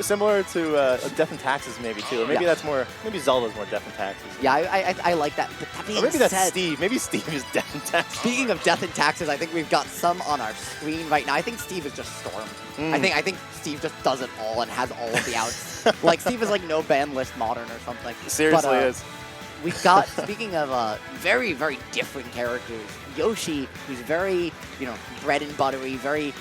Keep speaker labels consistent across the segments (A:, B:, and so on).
A: Similar to Death and Taxes, maybe too, or maybe that's more. Maybe Zelda's more Death and Taxes.
B: Yeah, I like that. But that being
A: or maybe that's
B: said,
A: Steve. Maybe Steve is Death and Taxes.
B: Speaking of Death and Taxes, I think we've got some on our screen right now. I think Steve is just Storm. I think Steve just does it all and has all of the outs. Like Steve is like no ban list modern or something.
A: Seriously is.
B: We've got, speaking of very, very different characters, Yoshi, who's very, bread and buttery, very,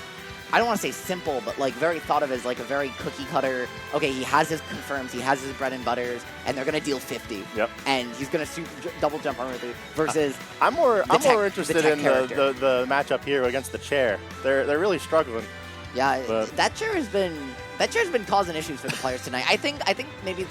B: I don't want to say simple, but like very thought of as like a very cookie cutter. Okay, he has his confirms, he has his bread and butters, and they're going to deal 50.
A: Yep.
B: And he's going to double jump armor through versus
A: I'm more interested in the matchup here against the chair. They're really struggling.
B: Yeah, that chair has been causing issues for the players tonight. I think maybe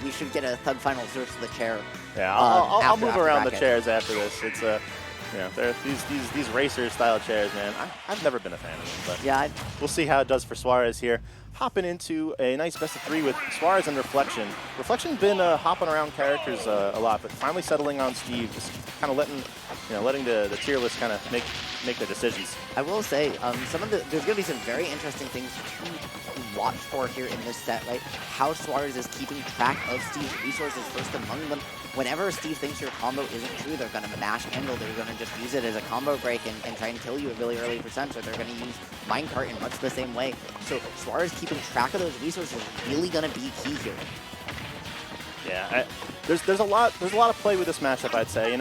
B: we should get a Thug Final search to the chair.
A: Yeah, I'll move around the chairs after this. It's they're these racer style chairs, man. I've never been a fan of them, but
B: yeah,
A: we'll see how it does for Suarez here. Hopping into a nice best of 3 with Suarez and Reflection. Reflection's been hopping around characters a lot, but finally settling on Steve, just kind of letting the tier list kind of make their decisions.
B: I will say, there's going to be some very interesting things to watch for here in this set, right? How Suarez is keeping track of Steve's resources first among them. Whenever Steve thinks your combo isn't true, they're going to mash handle. They're going to just use it as a combo break and try and kill you at really early percents, or they're going to use minecart in much the same way. So Suarez keeping track of those resources is really going to be key here.
A: Yeah, there's a lot of play with this matchup, I'd say.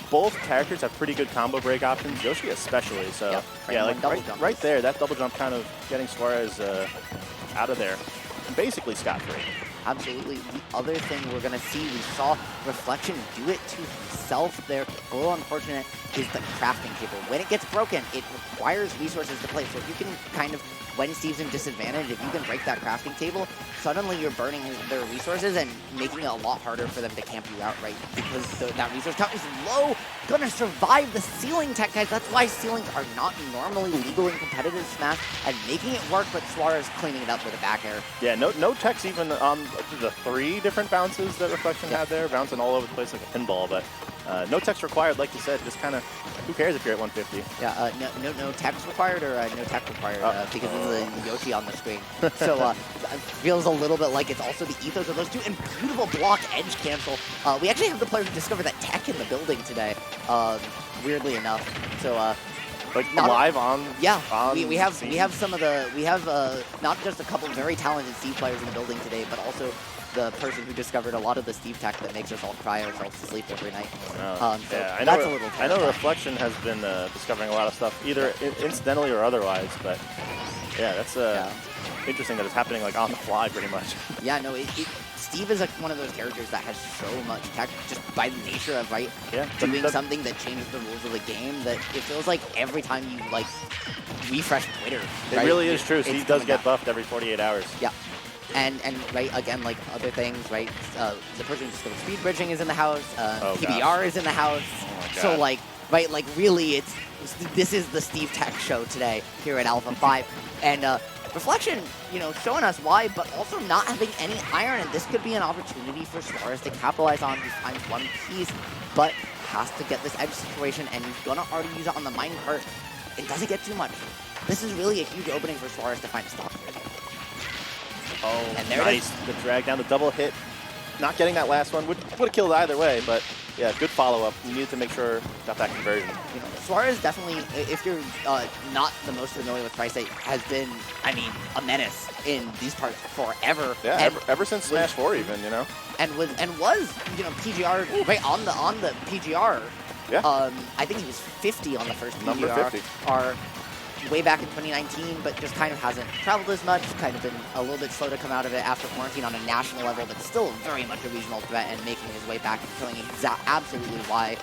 A: Both characters have pretty good combo break options, Yoshi especially. So right there, that double jump kind of getting Suarez out of there, and basically scot-free.
B: Absolutely. The other thing we're going to see, we saw Reflection do it to himself there. A little unfortunate is the crafting table. When it gets broken, it requires resources to play. So if you can kind of, when Steve's in disadvantage, if you can break that crafting table, suddenly you're burning their resources and making it a lot harder for them to camp you out, right? Because that resource count is low. Gonna survive the ceiling tech, guys. That's why ceilings are not normally legal in competitive Smash, and making it work, but Suarez cleaning it up with a back air.
A: Yeah, no techs even on the 3 different bounces that Reflection had there, bouncing all over the place like a pinball, but no techs required, like you said, just kind of, who cares if you're at 150?
B: Yeah, no techs required or no tech required, because of the Yoshi on the screen. So it feels a little bit like it's also the ethos of those two, and beautiful block edge cancel. We actually have the player who discovered that tech in the building today, weirdly enough. So
A: like live on.
B: Yeah, we have some of the not just a couple of very talented Steve players in the building today, but also the person who discovered a lot of the Steve tech that makes us all cry ourselves to sleep every night.
A: Yeah, I know Reflection has been discovering a lot of stuff, either incidentally or otherwise, but yeah, that's interesting that it's happening like on the fly pretty much.
B: Yeah, no, Steve is like one of those characters that has so much tech just by the nature of doing something that changes the rules of the game, that it feels like every time you like refresh Twitter.
A: It really is true. Steve does get buffed every 48 hours.
B: Yeah. And right, again, like other things, right, the person who discovered speed bridging is in the house, PBR is in the house, so like, right, like really this is the Steve Tech show today here at Alpha 5, and Reflection, showing us why, but also not having any iron, and this could be an opportunity for Suarez to capitalize on. He finds one piece, but has to get this edge situation, and he's gonna already use it on the minecart. It doesn't get too much. This is really a huge opening for Suarez to find a stop.
A: Oh, and there nice. The drag down, the double hit. Not getting that last one would have killed either way, but yeah, good follow-up. You needed to make sure got that conversion.
B: Suarez definitely, if you're not the most familiar with Tri-State, has been, a menace in these parts forever.
A: Yeah, ever since Smash 4 even,
B: And was PGR right on the PGR.
A: Yeah.
B: I think he was 50 on the first PGR.
A: Number 50.
B: Way back in 2019, but just kind of hasn't traveled as much, kind of been a little bit slow to come out of it after quarantine on a national level, but still very much a regional threat and making his way back and showing absolutely why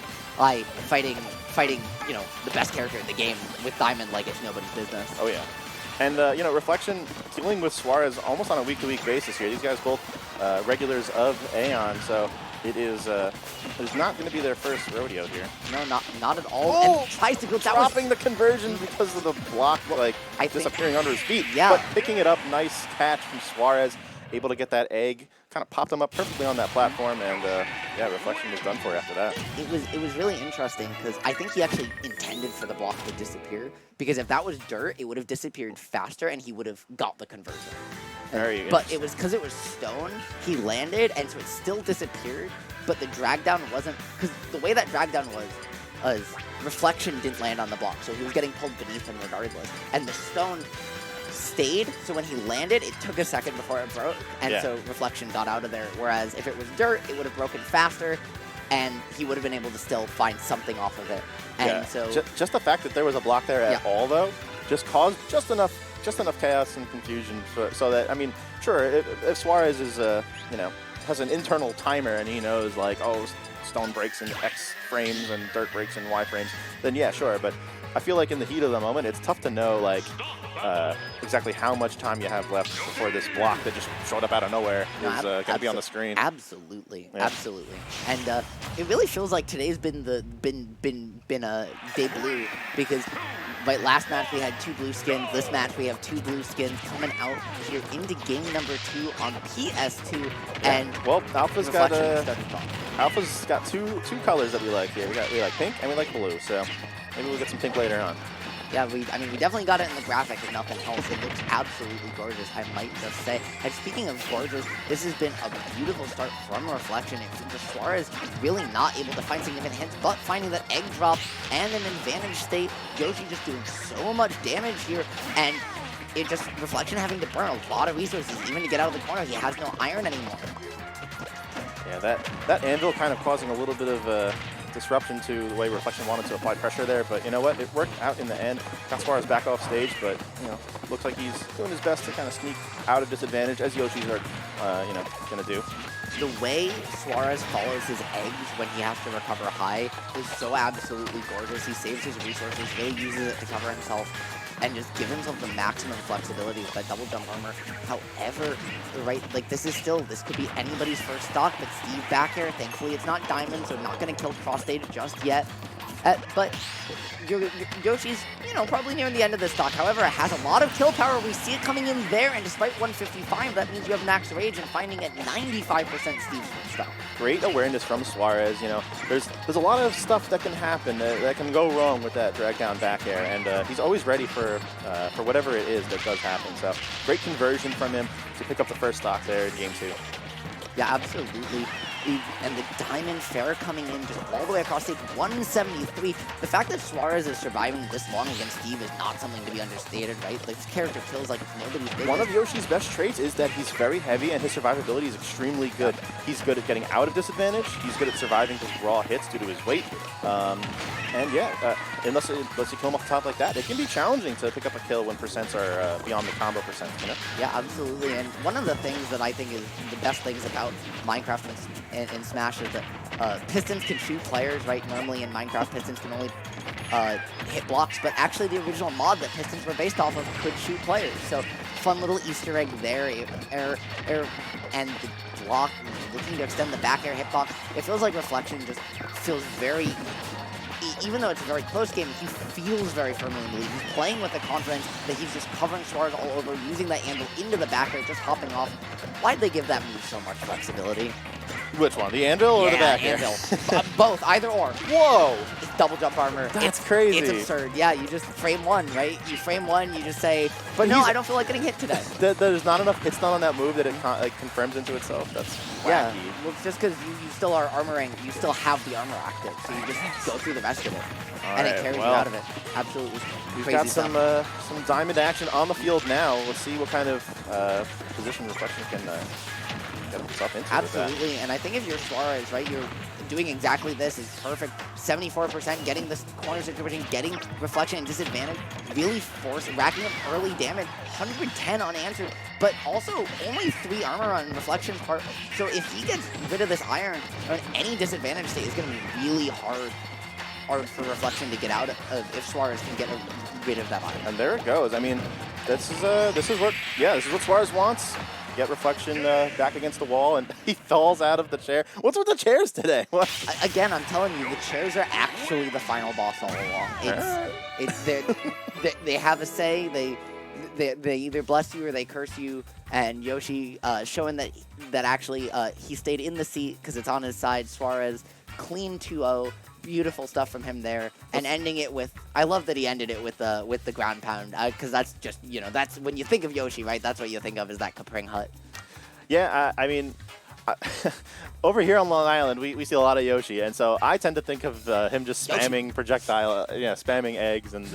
B: fighting, the best character in the game with Diamond like it's nobody's business.
A: Oh yeah. And, Reflection dealing with Suarez almost on a week-to-week basis here. These guys both regulars of Aeon, so it's not going to be their first rodeo here.
B: No, not at all.
A: Oh,
B: and tries to go
A: dropping the conversion because of the block, disappearing under his feet. Yeah. But picking it up, nice catch from Suarez. able to get that egg, kind of popped him up perfectly on that platform, and yeah, Reflection was done for after that.
B: It was really interesting because I think he actually intended for the block to disappear, because if that was dirt, it would have disappeared faster and he would have got the conversion. But it was because it was stone, he landed, and so it still disappeared, but the drag down wasn't, because the way that drag down was Reflection didn't land on the block, so he was getting pulled beneath him regardless. And the stone stayed, so when he landed, it took a second before it broke, and so Reflection got out of there. Whereas if it was dirt, it would have broken faster, and he would have been able to still find something off of it. And so
A: just the fact that there was a block there at all, though, just caused just enough chaos and confusion so that, I mean, sure, if Suarez is you know, has an internal timer and he knows like, oh, stone breaks in X frames and dirt breaks in Y frames, then yeah, sure. But I feel like in the heat of the moment, it's tough to know like exactly how much time you have left before this block that just showed up out of nowhere is going to be on the screen.
B: Absolutely, absolutely. And it really feels like today's been a day blue, because last match we had 2 blue skins. This match we have 2 blue skins coming out here into game number 2 on PS2. And
A: well, Alpha's got two colors that we like here. We like pink and we like blue. So maybe we'll get some pink later on.
B: Yeah, we definitely got it in the graphic, if nothing else. It looks absolutely gorgeous, I might just say. And speaking of gorgeous, this has been a beautiful start from Reflection. It seems that Suarez really not able to find significant hits, but finding that egg drop and an advantage state. Yoshi just doing so much damage here, and it just, Reflection having to burn a lot of resources even to get out of the corner. He has no iron anymore.
A: Yeah, that anvil kind of causing a little bit of disruption to the way Reflection wanted to apply pressure there, but you know what? It worked out in the end. Got Suarez back off stage, but you know, looks like he's doing his best to kind of sneak out of disadvantage, as Yoshi's are, you know, gonna do.
B: The way Suarez follows his eggs when he has to recover high is so absolutely gorgeous. He saves his resources, really uses it to cover himself, and just give himself the maximum flexibility with that double jump armor. However, this could be anybody's first stock, but Steve back here, thankfully it's not Diamond, so not going to kill cross stage just yet. But Yoshi's, you know, probably near the end of this stock. However, it has a lot of kill power. We see it coming in there, and despite 155, that means you have max rage and finding at 95% Steve's first stock.
A: Great awareness from Suarez. You know, there's a lot of stuff that can happen that can go wrong with that drag down back air, and he's always ready for whatever it is that does happen. So great conversion from him to pick up the first stock there in game 2.
B: Yeah, absolutely. And the Diamond Fair coming in just all the way across stage, 173. The fact that Suarez is surviving this long against Steve is not something to be understated, right? Like, this character kills like it's nobody's business.
A: One of Yoshi's best traits is that he's very heavy and his survivability is extremely good. He's good at getting out of disadvantage. He's good at surviving just raw hits due to his weight. And yeah, unless you kill him off the top like that, it can be challenging to pick up a kill when percents are beyond the combo percent, you know?
B: Yeah, absolutely. And one of the things that I think is the best things about Minecraft and Smash is that Pistons can shoot players, right? Normally in Minecraft, Pistons can only hit blocks, but actually the original mod that Pistons were based off of could shoot players. So fun little Easter egg there. And the block, looking to extend the back air hitbox. It feels like Reflection just feels very, even though it's a very close game, he feels very firmly in the lead. He's playing with the confidence that he's just covering Suarez all over, using that anvil into the back air, just hopping off. Why'd they give that move so much flexibility?
A: Which one, the anvil or the back air?
B: Anvil. Both, either or.
A: Whoa!
B: It's double jump armor.
A: That's crazy.
B: It's absurd. Yeah, you just frame one, right? You frame one, you just say, but no, I don't feel like getting hit today.
A: There's not enough hits done on that move that it confirms into itself. That's wacky.
B: Yeah, well, it's just because you still are armoring, you still have the armor active, so you just go through the rest of it. And it carries you out of it. Absolutely.
A: We've got some Diamond action on the field now. Let's see what kind of position Reflection can get himself into.
B: Absolutely, and I think if you're Suarez, right, you're doing exactly this. Is perfect. 74% getting this corner situation, getting Reflection and disadvantage, really racking up early damage, 110 unanswered, but also only 3 armor on Reflection's part. So if he gets rid of this iron, any disadvantage state is going to be really hard for Reflection to get out of if Suarez can get rid of that iron.
A: And there it goes. I mean, this is what Suarez wants. Get Reflection back against the wall, and he falls out of the chair. What's with the chairs today? What?
B: Again, I'm telling you, the chairs are actually the final boss all along. They have a say. they either bless you or they curse you, and Yoshi showing that actually he stayed in the seat because it's on his side. Suarez, clean 2-0. Beautiful stuff from him there, and ending it with, I love that he ended it with the ground pound, because that's just, that's when you think of Yoshi, right? That's what you think of, is that Kapring Hut.
A: Yeah, I mean, over here on Long Island, we see a lot of Yoshi, and so I tend to think of him just spamming projectile, spamming eggs and